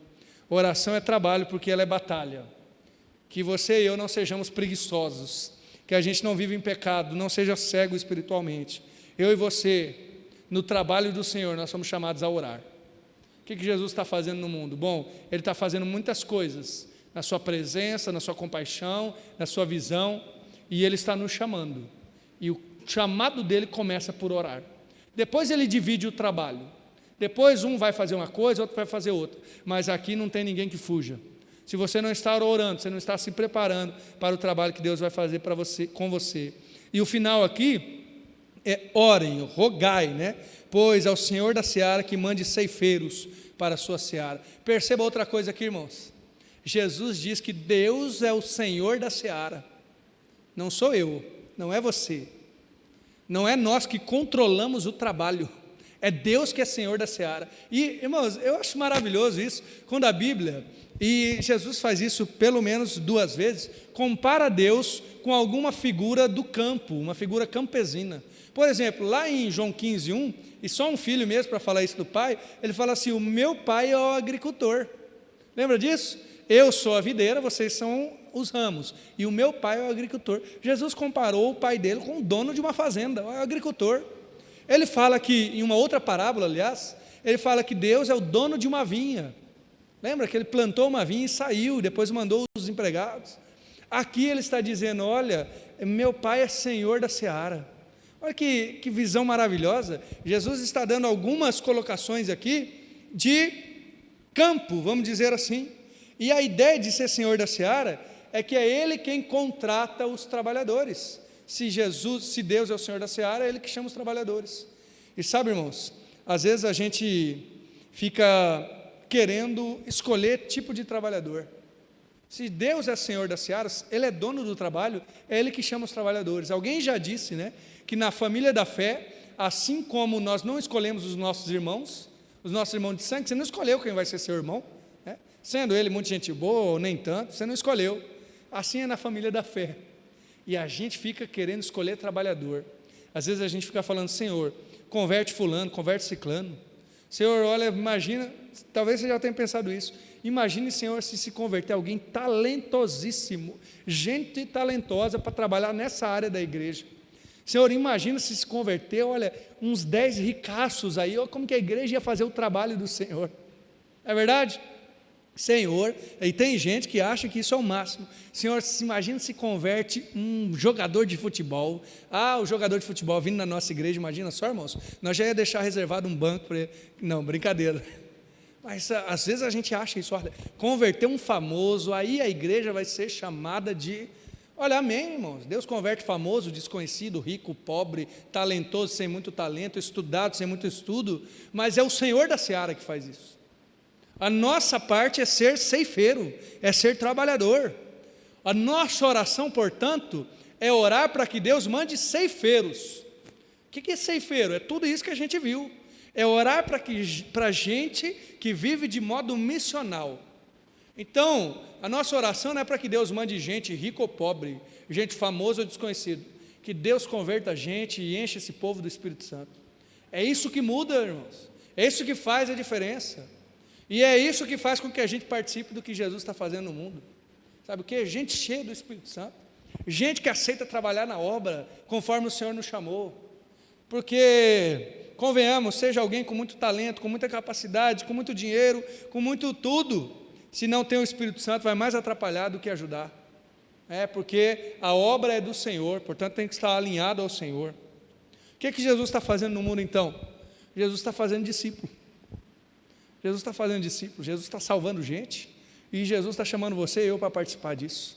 Oração é trabalho porque ela é batalha. Que você e eu não sejamos preguiçosos, que a gente não viva em pecado, não seja cego espiritualmente. Eu e você, no trabalho do Senhor, nós somos chamados a orar. O que Jesus está fazendo no mundo? Bom, Ele está fazendo muitas coisas, na sua presença, na sua compaixão, na sua visão, e Ele está nos chamando, e o chamado dele começa por orar. Depois Ele divide o trabalho, depois um vai fazer uma coisa, outro vai fazer outra, mas aqui não tem ninguém que fuja. se você não está orando, você não está se preparando para o trabalho que Deus vai fazer para você, com você. E o final aqui é orem, rogai, né? Pois ao Senhor da seara que mande ceifeiros para a sua seara. Perceba outra coisa aqui, irmãos. Jesus diz que Deus é o Senhor da seara. Não sou eu, não é você. Não é nós que controlamos o trabalho. É Deus que é Senhor da seara. E, irmãos, eu acho maravilhoso isso, quando a Bíblia, e Jesus faz isso pelo menos 2 vezes, compara Deus com alguma figura do campo, uma figura campesina. Por exemplo, lá em João 15:1, e só um filho mesmo para falar isso do pai, ele fala assim: o meu pai é o agricultor. Lembra disso? Eu sou a videira, vocês são os ramos, e o meu pai é o agricultor. Jesus comparou o pai dele com o dono de uma fazenda, é o agricultor. Ele fala que, em uma outra parábola, aliás, ele fala que Deus é o dono de uma vinha. Lembra que ele plantou uma vinha e saiu, depois mandou os empregados. Aqui ele está dizendo: olha, meu pai é Senhor da seara. Olha que visão maravilhosa. Jesus está dando algumas colocações aqui de campo, vamos dizer assim. E a ideia de ser Senhor da seara é que é Ele quem contrata os trabalhadores. Se Deus é o Senhor da seara, é Ele que chama os trabalhadores. E sabe, irmãos, às vezes a gente fica querendo escolher tipo de trabalhador. Se Deus é Senhor da seara, Ele é dono do trabalho, é Ele que chama os trabalhadores. Alguém já disse, né, que na família da fé, assim como nós não escolhemos os nossos irmãos de sangue, você não escolheu quem vai ser seu irmão, né? Sendo ele muito gente boa ou nem tanto, você não escolheu. Assim é na família da fé. E a gente fica querendo escolher trabalhador. Às vezes a gente fica falando: Senhor, converte fulano, converte ciclano. Senhor, olha, imagina, talvez você já tenha pensado isso. Imagine, Senhor, se converter alguém talentosíssimo, gente talentosa para trabalhar nessa área da igreja. Senhor, imagina se converter, olha, uns 10 ricaços aí, olha como que a igreja ia fazer o trabalho do Senhor. É verdade? Senhor, e tem gente que acha que isso é o máximo. Senhor, imagina se converte um jogador de futebol. O jogador de futebol vindo na nossa igreja, imagina só, irmãos, nós já ia deixar reservado um banco para ele. Não, brincadeira. Mas às vezes a gente acha isso, olha, converter um famoso, aí a igreja vai ser chamada de... Olha, amém, irmãos, Deus converte famoso, desconhecido, rico, pobre, talentoso, sem muito talento, estudado, sem muito estudo, mas é o Senhor da seara que faz isso. A nossa parte é ser ceifeiro, é ser trabalhador. A nossa oração, portanto, é orar para que Deus mande ceifeiros. O que é ceifeiro? É tudo isso que a gente viu. É orar para gente que vive de modo missional. Então, a nossa oração não é para que Deus mande gente rica ou pobre, gente famosa ou desconhecida. Que Deus converta a gente e enche esse povo do Espírito Santo. É isso que muda, irmãos. É isso que faz a diferença. E é isso que faz com que a gente participe do que Jesus está fazendo no mundo. Sabe o quê? Gente cheia do Espírito Santo. Gente que aceita trabalhar na obra, conforme o Senhor nos chamou. Porque, convenhamos, seja alguém com muito talento, com muita capacidade, com muito dinheiro, com muito tudo, se não tem o Espírito Santo, vai mais atrapalhar do que ajudar. Porque a obra é do Senhor, portanto tem que estar alinhado ao Senhor. O que Jesus está fazendo no mundo então? Jesus está fazendo discípulo. Jesus está fazendo discípulos, Jesus está salvando gente, e Jesus está chamando você e eu para participar disso.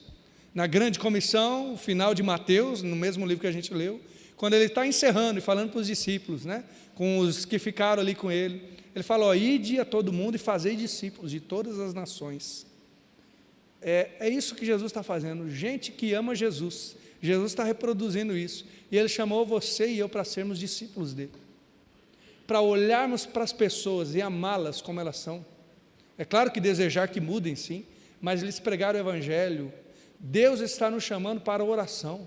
Na grande comissão, o final de Mateus, no mesmo livro que a gente leu, quando ele está encerrando e falando para os discípulos, né, com os que ficaram ali com ele, ele fala: ide a todo mundo e fazei discípulos de todas as nações. É isso que Jesus está fazendo, gente que ama Jesus. Jesus está reproduzindo isso, e Ele chamou você e eu para sermos discípulos dEle, para olharmos para as pessoas e amá-las como elas são. É claro que desejar que mudem, sim, mas eles pregaram o Evangelho. Deus está nos chamando para a oração.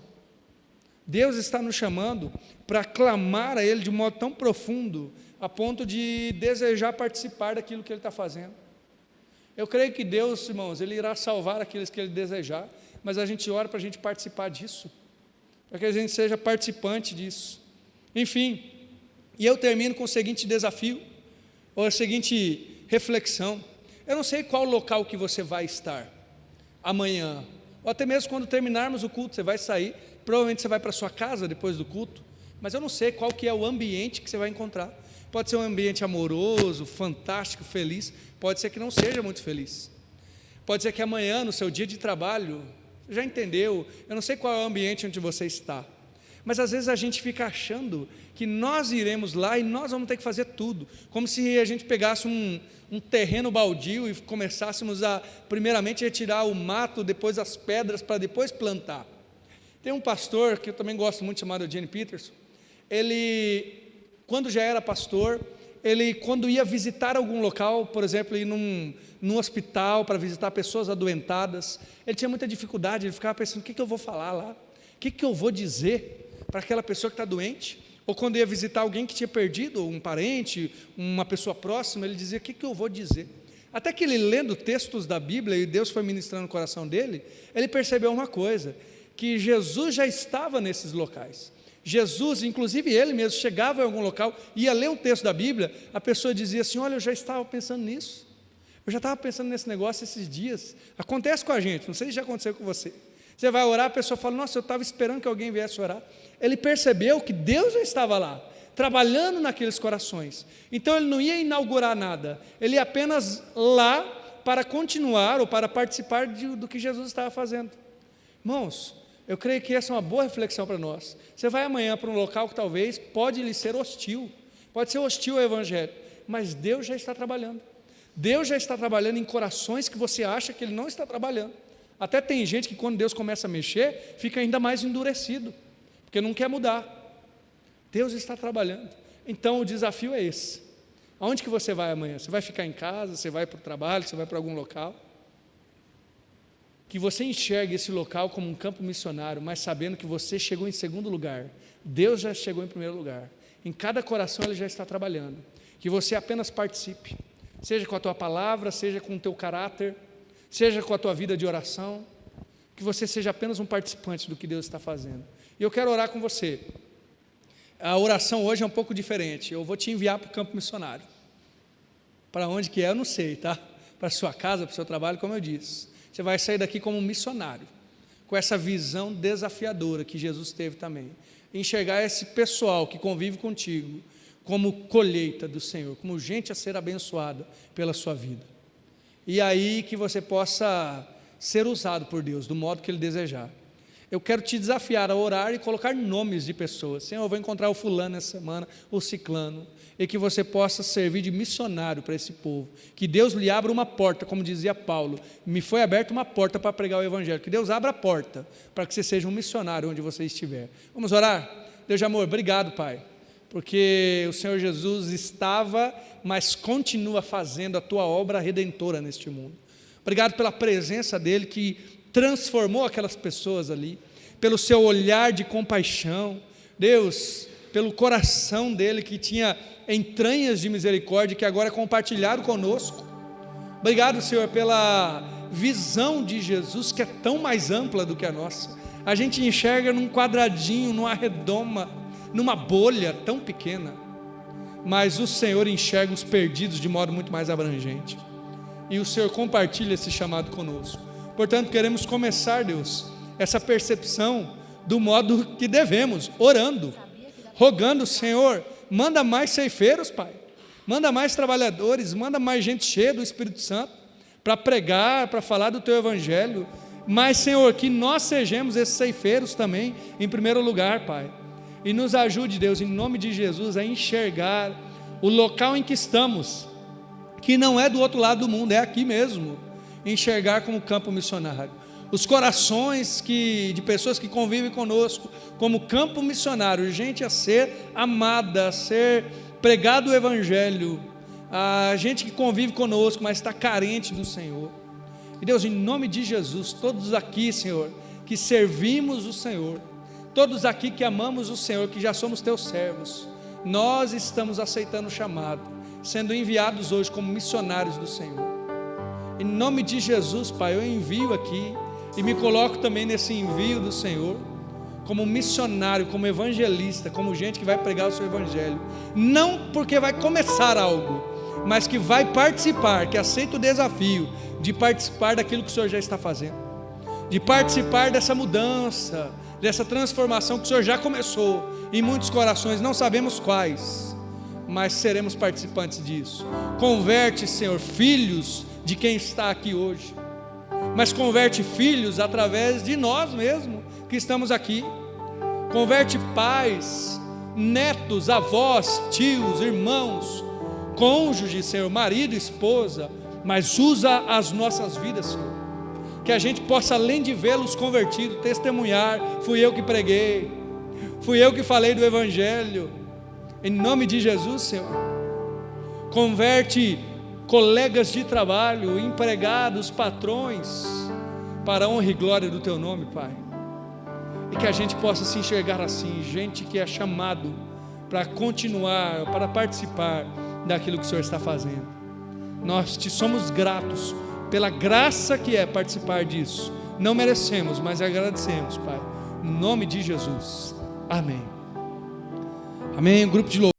Deus está nos chamando para clamar a Ele de um modo tão profundo, a ponto de desejar participar daquilo que Ele está fazendo. Eu creio que Deus, irmãos, Ele irá salvar aqueles que Ele desejar, mas a gente ora para a gente participar disso, para que a gente seja participante disso. Enfim, e eu termino com o seguinte desafio, ou a seguinte reflexão. Eu não sei qual local que você vai estar amanhã, ou até mesmo quando terminarmos o culto, você vai sair, provavelmente você vai para a sua casa depois do culto, mas eu não sei qual que é o ambiente que você vai encontrar. Pode ser um ambiente amoroso, fantástico, feliz, pode ser que não seja muito feliz. Pode ser que amanhã, no seu dia de trabalho, já entendeu, eu não sei qual é o ambiente onde você está, mas às vezes a gente fica achando que nós iremos lá e nós vamos ter que fazer tudo, como se a gente pegasse um terreno baldio e começássemos a, primeiramente, retirar o mato, depois as pedras, para depois plantar. Tem um pastor, que eu também gosto muito, chamado Eugene Peterson. Ele, quando já era pastor, ele, quando ia visitar algum local, por exemplo, ir num hospital para visitar pessoas adoentadas, ele tinha muita dificuldade, ele ficava pensando, o que eu vou falar lá? O que eu vou dizer para aquela pessoa que está doente? Ou quando ia visitar alguém que tinha perdido, um parente, uma pessoa próxima, ele dizia, o que eu vou dizer? Até que ele, lendo textos da Bíblia, e Deus foi ministrando no coração dele, ele percebeu uma coisa, que Jesus já estava nesses locais. Jesus, inclusive ele mesmo, chegava em algum local, ia ler um texto da Bíblia, a pessoa dizia assim, olha, eu já estava pensando nisso, eu já estava pensando nesse negócio esses dias. Acontece com a gente, não sei se já aconteceu com você. Você vai orar, a pessoa fala, nossa, eu estava esperando que alguém viesse orar. Ele percebeu que Deus já estava lá, trabalhando naqueles corações. Então ele não ia inaugurar nada, ele ia apenas lá para continuar ou para participar do que Jesus estava fazendo. Irmãos, eu creio que essa é uma boa reflexão para nós. Você vai amanhã para um local que talvez pode lhe ser hostil, pode ser hostil ao Evangelho, mas Deus já está trabalhando. Deus já está trabalhando em corações que você acha que Ele não está trabalhando. Até tem gente que quando Deus começa a mexer, fica ainda mais endurecido, porque não quer mudar. Deus está trabalhando. Então o desafio é esse. Aonde que você vai amanhã? Você vai ficar em casa? Você vai para o trabalho? Você vai para algum local? Que você enxergue esse local como um campo missionário, mas sabendo que você chegou em segundo lugar. Deus já chegou em primeiro lugar. Em cada coração Ele já está trabalhando. Que você apenas participe, seja com a tua palavra, seja com o teu caráter, seja com a tua vida de oração, que você seja apenas um participante do que Deus está fazendo. E eu quero orar com você. A oração hoje é um pouco diferente. Eu vou te enviar para o campo missionário. Para onde que é, eu não sei, tá? Para a sua casa, para o seu trabalho, como eu disse. Você vai sair daqui como um missionário, com essa visão desafiadora que Jesus teve também. Enxergar esse pessoal que convive contigo como colheita do Senhor, como gente a ser abençoada pela sua vida. E aí que você possa ser usado por Deus, do modo que Ele desejar. Eu quero te desafiar a orar e colocar nomes de pessoas. Senhor, eu vou encontrar o fulano essa semana, o ciclano, e que você possa servir de missionário para esse povo. Que Deus lhe abra uma porta, como dizia Paulo, me foi aberta uma porta para pregar o Evangelho. Que Deus abra a porta para que você seja um missionário onde você estiver. Vamos orar? Deus de amor, obrigado, Pai, porque o Senhor Jesus estava, mas continua fazendo a tua obra redentora neste mundo. Obrigado pela presença dEle que transformou aquelas pessoas ali, pelo seu olhar de compaixão, Deus, pelo coração dEle que tinha entranhas de misericórdia, que agora é compartilhado conosco. Obrigado, Senhor, pela visão de Jesus, que é tão mais ampla do que a nossa. A gente enxerga num quadradinho, numa redoma, numa bolha tão pequena, mas o Senhor enxerga os perdidos de modo muito mais abrangente, e o Senhor compartilha esse chamado conosco. Portanto, queremos começar, Deus, essa percepção do modo que devemos, orando, rogando, Senhor, manda mais ceifeiros, Pai, manda mais trabalhadores, manda mais gente cheia do Espírito Santo, para pregar, para falar do Teu Evangelho, mas, Senhor, que nós sejamos esses ceifeiros também, em primeiro lugar, Pai, e nos ajude, Deus, em nome de Jesus, a enxergar o local em que estamos, que não é do outro lado do mundo, é aqui mesmo, enxergar como campo missionário, os corações de pessoas que convivem conosco, como campo missionário, gente a ser amada, a ser pregado o Evangelho, a gente que convive conosco, mas está carente do Senhor. E Deus, em nome de Jesus, todos aqui, Senhor, que servimos o Senhor, todos aqui que amamos o Senhor, que já somos Teus servos, nós estamos aceitando o chamado, sendo enviados hoje como missionários do Senhor. Em nome de Jesus, Pai, eu envio aqui e me coloco também nesse envio do Senhor, como missionário, como evangelista, como gente que vai pregar o seu Evangelho, não porque vai começar algo, mas que vai participar, que aceita o desafio de participar daquilo que o Senhor já está fazendo, de participar dessa mudança, dessa transformação que o Senhor já começou em muitos corações, não sabemos quais, mas seremos participantes disso. Converte, Senhor, filhos de quem está aqui hoje, mas converte filhos através de nós mesmos que estamos aqui. Converte pais, netos, avós, tios, irmãos, cônjuges, Senhor, marido, esposa, mas usa as nossas vidas, Senhor, que a gente possa, além de vê-los convertidos, testemunhar: fui eu que preguei, fui eu que falei do Evangelho, em nome de Jesus, Senhor. Converte colegas de trabalho, empregados, patrões, para a honra e glória do Teu nome, Pai, e que a gente possa se enxergar assim, gente que é chamado para continuar, para participar daquilo que o Senhor está fazendo. Nós te somos gratos pela graça que é participar disso. Não merecemos, mas agradecemos, Pai, em nome de Jesus, amém. Amém. Grupo de louvor.